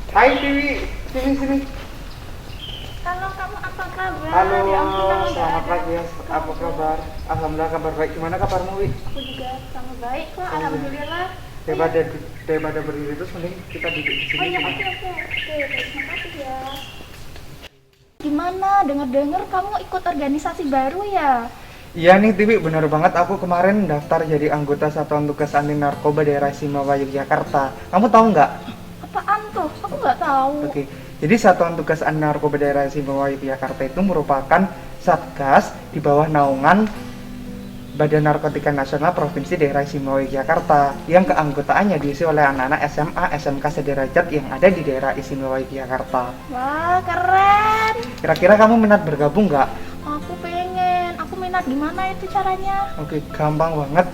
Hai Tiwi, sini sini. Halo, kamu apa kabar? Halo, Ya ampun, kamu nggak selamat ada. pagi ya. Apa kabar? Alhamdulillah kabar baik. Gimana kabarmu, Wi? Aku juga sama baik kok, iya. alhamdulillah. Daripada berdiri terus mending kita duduk di Oh sini. iya, Gimana? oke, terima kasih ya. Gimana? Dengar-dengar kamu ikut organisasi baru ya? Iya nih Tiwi, bener banget aku kemarin daftar jadi anggota Satuan Tugas Anti Narkoba Daerah Istimewa Yogyakarta. Kamu tahu nggak? Apaan tuh? Aku nggak tahu. Oke, jadi Satuan Tugas Anti Narkoba Daerah Istimewa Yogyakarta itu merupakan satgas di bawah naungan Badan Narkotika Nasional Provinsi Daerah Istimewa Yogyakarta yang keanggotaannya diisi oleh anak-anak SMA, SMK sederajat yang ada di daerah Istimewa Yogyakarta. Wah, keren. Kira-kira kamu minat bergabung nggak? Aku pengen. Aku minat. Gimana itu caranya? Oke, gampang banget.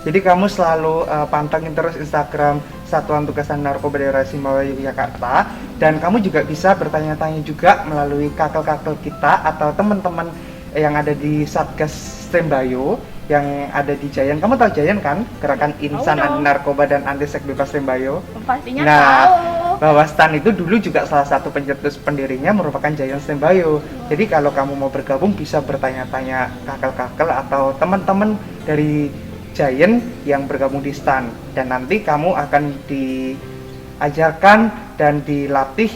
Jadi kamu selalu pantengin terus Instagram Satuan Tugas Anti Narkoba Daerah Istimewa Yogyakarta, dan kamu juga bisa bertanya-tanya juga melalui kakel-kakel kita atau teman-teman yang ada di Satgas Stembayo yang ada di Jayan. Kamu tahu Jayan kan? Gerakan Insan Tahu Anti dong. Narkoba dan Anti Seks Bebas Stembayo. Pastinya Nah, tahu. bahwa STAN itu dulu juga salah satu pencetus pendirinya merupakan Jayan Stembayo. Jadi kalau kamu mau bergabung bisa bertanya-tanya kakel-kakel atau teman-teman dari Giant yang bergabung di STAN, dan nanti kamu akan diajarkan dan dilatih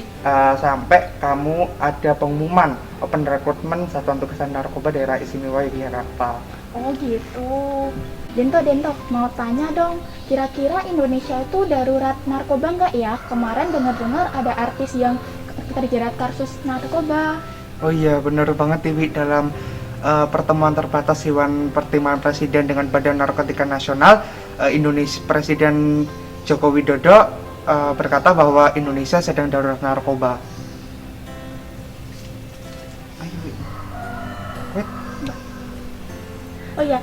sampai kamu ada pengumuman open recruitment Satuan Tugas Anti Narkoba Daerah Istimewa Yogyakarta. Oh gitu. Dento, mau tanya dong, kira-kira Indonesia itu darurat narkoba nggak ya? Kemarin dengar-dengar ada artis yang terjerat kasus narkoba. Oh iya, bener banget Tiwi. Dalam pertemuan terbatas Dewan Pertimbangan Presiden dengan Badan Narkotika Nasional, Indonesia Presiden Joko Widodo berkata bahwa Indonesia sedang darurat narkoba. Ayo, Wi. Wait. Oh ya,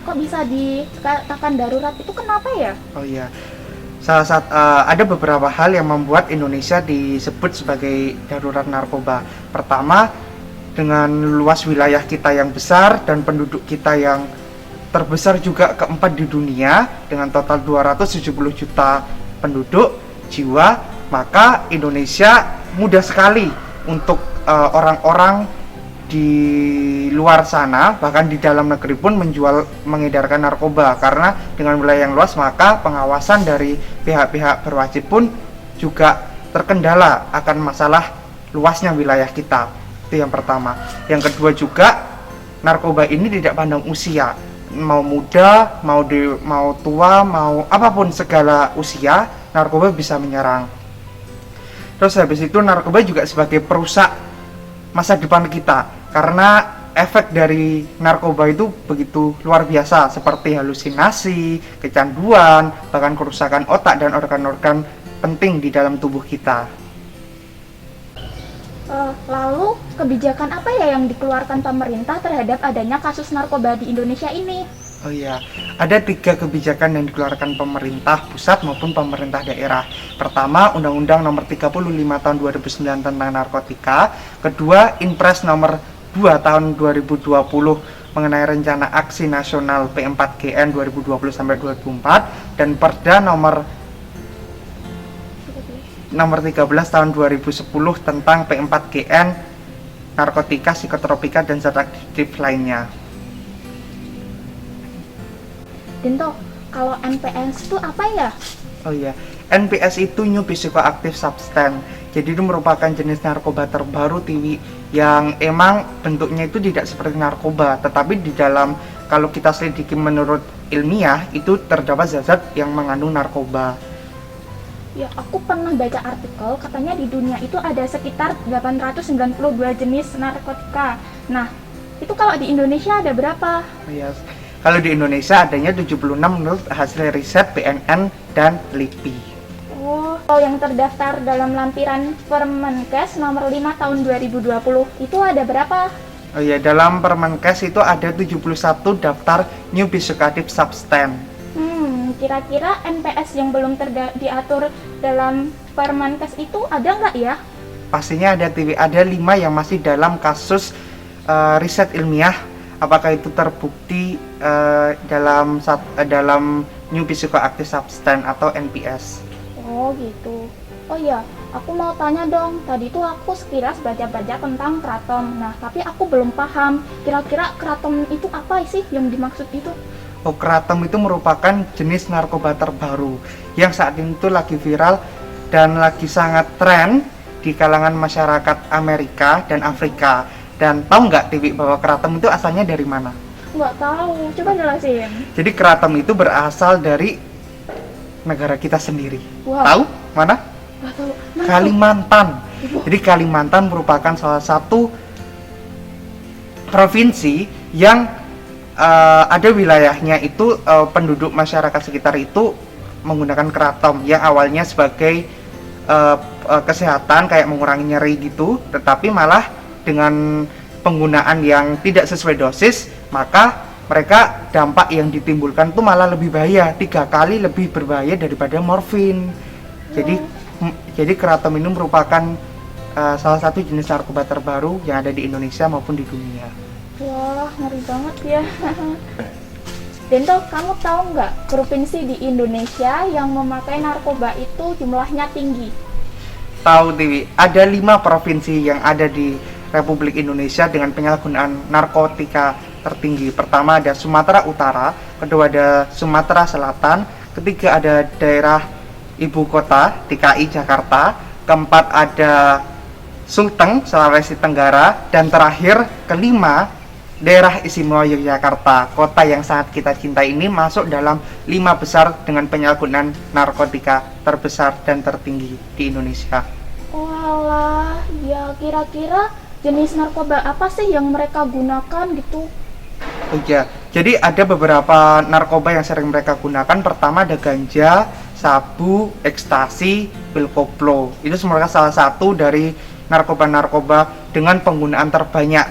kok bisa dikatakan darurat itu kenapa ya? Oh iya, ada beberapa hal yang membuat Indonesia disebut sebagai darurat narkoba. Pertama, dengan luas wilayah kita yang besar dan penduduk kita yang terbesar juga keempat di dunia dengan total 270 juta penduduk jiwa, maka Indonesia mudah sekali untuk orang-orang di luar sana, bahkan di dalam negeri pun mengedarkan narkoba. Karena dengan wilayah yang luas, maka pengawasan dari pihak-pihak berwajib pun juga terkendala akan masalah luasnya wilayah kita. Itu yang pertama. Yang kedua juga, narkoba ini tidak pandang usia, mau muda, mau tua, mau apapun, segala usia narkoba bisa menyerang. Terus habis itu narkoba juga sebagai perusak masa depan kita, karena efek dari narkoba itu begitu luar biasa, seperti halusinasi, kecanduan, bahkan kerusakan otak dan organ-organ penting di dalam tubuh kita. Lalu kebijakan apa ya yang dikeluarkan pemerintah terhadap adanya kasus narkoba di Indonesia ini? Oh iya, ada 3 kebijakan yang dikeluarkan pemerintah pusat maupun pemerintah daerah. Pertama, Undang-Undang Nomor 35 Tahun 2009 tentang narkotika. Kedua, Inpres Nomor 2 Tahun 2020 mengenai Rencana Aksi Nasional P4GN 2020-2024, dan Perda Nomor 13 Tahun 2010 tentang P4GN, narkotika, psikotropika, dan zat aktif lainnya. Dento, kalau NPS itu apa ya? Oh iya, NPS itu New Psychoactive Substance. Jadi itu merupakan jenis narkoba terbaru Tiwi, yang emang bentuknya itu tidak seperti narkoba, tetapi di dalam, kalau kita selidiki menurut ilmiah, itu terdapat zat-zat yang mengandung narkoba. Ya, aku pernah baca artikel katanya di dunia itu ada sekitar 892 jenis narkotika. Nah, itu kalau di Indonesia ada berapa? Oh iya, kalau di Indonesia adanya 76 menurut hasil riset BNN dan LIPI. Oh, kalau yang terdaftar dalam lampiran Permenkes nomor 5 tahun 2020 itu ada berapa? Oh iya, dalam Permenkes itu ada 71 daftar New Psychoactive Substance. Kira-kira NPS yang belum diatur dalam Permenkes itu ada nggak ya? Pastinya ada TV, ada 5 yang masih dalam kasus riset ilmiah. Apakah itu terbukti dalam New Psychoactive Substance atau NPS? Oh gitu. Oh iya, Aku mau tanya dong, tadi tuh aku sekilas baca-baca tentang kratom. Nah, tapi aku belum paham, kira-kira kratom itu apa sih yang dimaksud itu? Oh, kratom itu merupakan jenis narkoba terbaru yang saat ini tuh lagi viral dan lagi sangat tren di kalangan masyarakat Amerika dan Afrika. Dan tahu nggak Tiwi bahwa kratom itu asalnya dari mana? Nggak tahu, coba jelasin. Jadi kratom itu berasal dari negara kita sendiri. Wow. Tahu mana? Nggak tahu. Mana tuh? Kalimantan. Ibu. Jadi Kalimantan merupakan salah satu provinsi yang ada wilayahnya itu penduduk masyarakat sekitar itu menggunakan kratom yang awalnya sebagai kesehatan kayak mengurangi nyeri gitu, tetapi malah dengan penggunaan yang tidak sesuai dosis, maka mereka dampak yang ditimbulkan tuh malah lebih bahaya, 3 kali lebih berbahaya daripada morfin. Jadi kratom ini merupakan salah satu jenis narkoba terbaru yang ada di Indonesia maupun di dunia. Wah, ngeri banget ya. Dento, kamu tahu nggak provinsi di Indonesia yang memakai narkoba itu jumlahnya tinggi? Tahu Dewi, ada 5 provinsi yang ada di Republik Indonesia dengan penyalahgunaan narkotika tertinggi. Pertama ada Sumatera Utara, kedua ada Sumatera Selatan, ketiga ada daerah ibu kota DKI Jakarta, keempat ada Sulteng Sulawesi Tenggara, dan terakhir kelima daerah istimewa Yogyakarta. Kota yang sangat kita cintai ini masuk dalam 5 besar dengan penyalahgunaan narkotika terbesar dan tertinggi di Indonesia. Walah, ya kira-kira jenis narkoba apa sih yang mereka gunakan gitu? Oh iya, jadi ada beberapa narkoba yang sering mereka gunakan. Pertama ada ganja, sabu, ekstasi, pil koplo. Itu merupakan salah satu dari narkoba-narkoba dengan penggunaan terbanyak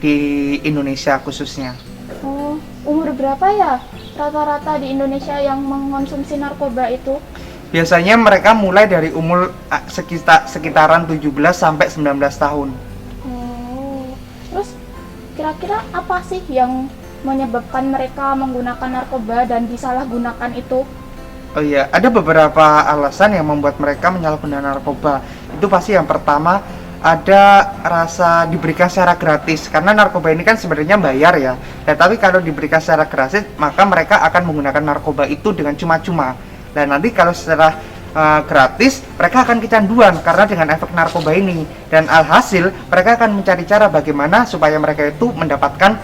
di Indonesia khususnya. Oh, umur berapa ya rata-rata di Indonesia yang mengonsumsi narkoba itu? Biasanya mereka mulai dari umur sekitaran 17 sampai 19 tahun. Oh, terus kira-kira apa sih yang menyebabkan mereka menggunakan narkoba dan disalahgunakan itu? Oh iya, ada beberapa alasan yang membuat mereka menyalahgunakan narkoba. Itu pasti yang pertama ada rasa diberikan secara gratis, karena narkoba ini kan sebenarnya bayar ya. Tetapi kalau diberikan secara gratis, maka mereka akan menggunakan narkoba itu dengan cuma-cuma. Dan nanti kalau secara gratis, mereka akan kecanduan karena dengan efek narkoba ini. Dan alhasil mereka akan mencari cara bagaimana supaya mereka itu mendapatkan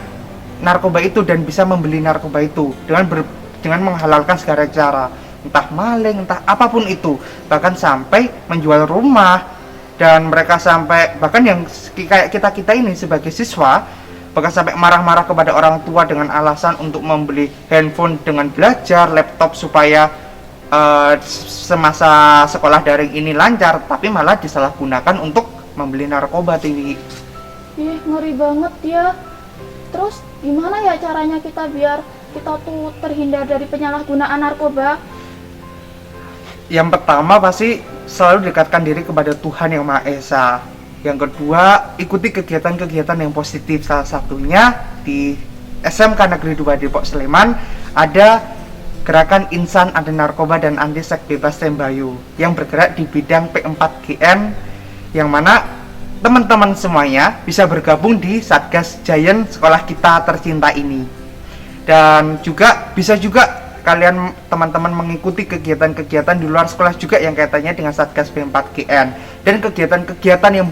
narkoba itu dan bisa membeli narkoba itu dengan menghalalkan segala cara, entah maling, entah apapun itu, bahkan sampai menjual rumah. Dan mereka sampai, bahkan yang kayak kita ini sebagai siswa, bahkan sampai marah-marah kepada orang tua dengan alasan untuk membeli handphone dengan belajar, laptop supaya semasa sekolah daring ini lancar, tapi malah disalahgunakan untuk membeli narkoba, Tiwi. Ih, ngeri banget ya. Terus gimana ya caranya kita biar kita tuh terhindar dari penyalahgunaan narkoba? Yang pertama pasti selalu dekatkan diri kepada Tuhan Yang Maha Esa. Yang kedua, ikuti kegiatan-kegiatan yang positif. Salah satunya di SMK Negeri 2 Depok Sleman ada gerakan Insan Anti Narkoba dan Anti Seks Bebas Tembayu yang bergerak di bidang P4GN, yang mana teman-teman semuanya bisa bergabung di Satgas Giant sekolah kita tercinta ini. Dan juga bisa juga kalian teman-teman mengikuti kegiatan-kegiatan di luar sekolah juga yang kaitannya dengan Satgas P4GN, dan kegiatan-kegiatan yang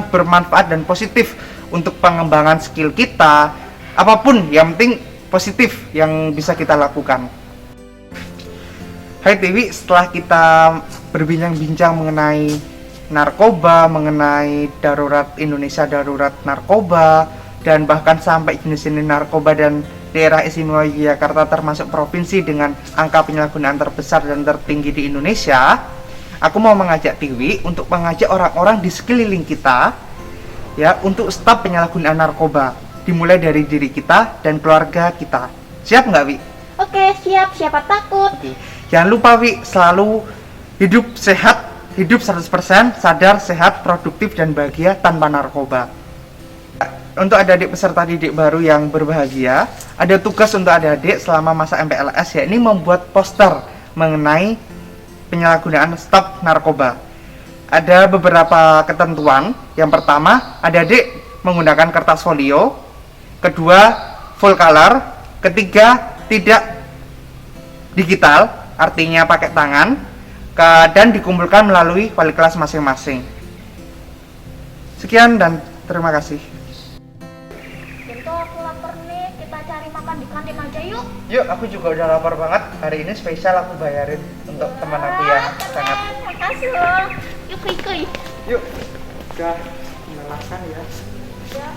bermanfaat dan positif untuk pengembangan skill kita, apapun yang penting positif yang bisa kita lakukan. Hai Tiwi, setelah kita berbincang-bincang mengenai narkoba, mengenai darurat Indonesia, darurat narkoba, dan bahkan sampai jenis-jenis narkoba dan daerah istimewa Yogyakarta termasuk provinsi dengan angka penyalahgunaan terbesar dan tertinggi di Indonesia, aku mau mengajak Tiwi untuk mengajak orang-orang di sekeliling kita ya untuk stop penyalahgunaan narkoba, dimulai dari diri kita dan keluarga kita. Siap nggak, Wi? Oke, siap. Siapa takut? Oke. Jangan lupa, Wi, selalu hidup sehat, hidup 100% sadar, sehat, produktif, dan bahagia tanpa narkoba. Untuk adik-adik peserta didik baru yang berbahagia, ada tugas untuk adik-adik selama masa MPLS, yakni membuat poster mengenai penyalahgunaan stop narkoba. ada beberapa ketentuan. Yang pertama, adik-adik menggunakan kertas folio. Kedua, full color. Ketiga, tidak digital, artinya pakai tangan. Dan dikumpulkan melalui wali kelas masing-masing. Sekian dan terima kasih. Dento, aku lapar nih. Kita cari makan di kantin aja yuk. Yuk, aku juga udah lapar banget. Hari ini spesial aku bayarin untuk teman aku yang sangat. Makasih loh. Yuk, kuy. Yuk, udah melelahkan ya. Ya.